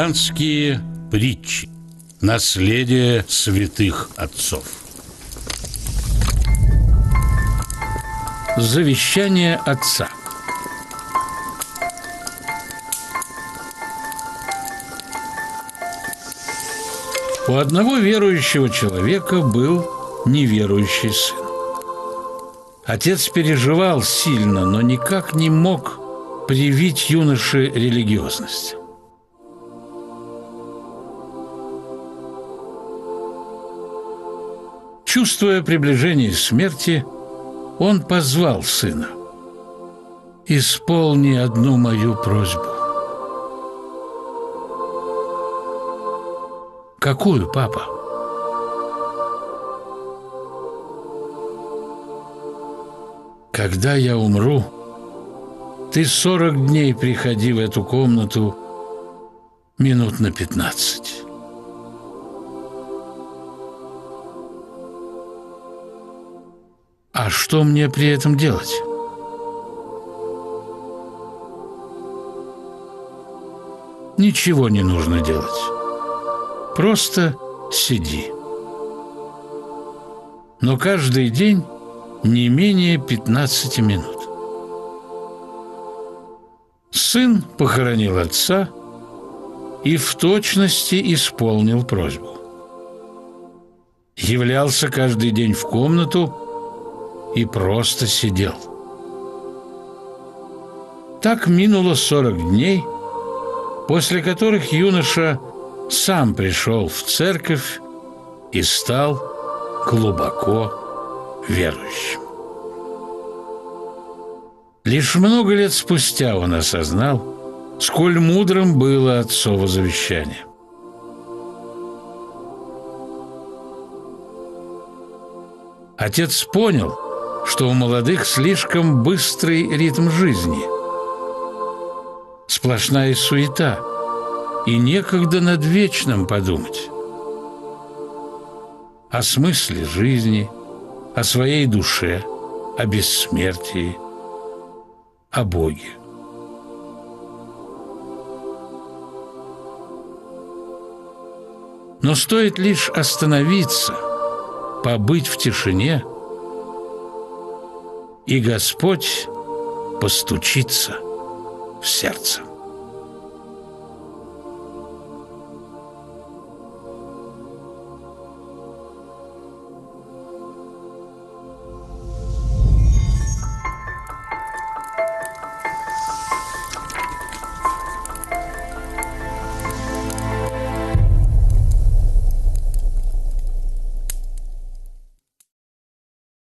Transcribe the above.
Христианские притчи. Наследие святых отцов. Завещание отца. У одного верующего человека был неверующий сын. Отец переживал сильно, но никак не мог привить юноше религиозность. Чувствуя приближение смерти, он позвал сына: «Исполни одну мою просьбу». «Какую, папа?» «Когда я умру, ты 40 дней приходи в эту комнату минут на 15. А что мне при этом делать?» «Ничего не нужно делать. Просто сиди. Но каждый день не менее 15 минут». Сын похоронил отца и в точности исполнил просьбу. Являлся каждый день в комнату и просто сидел. Так минуло 40 дней, после которых юноша сам пришел в церковь и стал глубоко верующим. Лишь много лет спустя он осознал, сколь мудрым было отцово завещание. Отец понял, что у молодых слишком быстрый ритм жизни, сплошная суета, и некогда над вечным подумать. О смысле жизни, о своей душе, о бессмертии, о Боге. Но стоит лишь остановиться, побыть в тишине, и Господь постучится в сердце.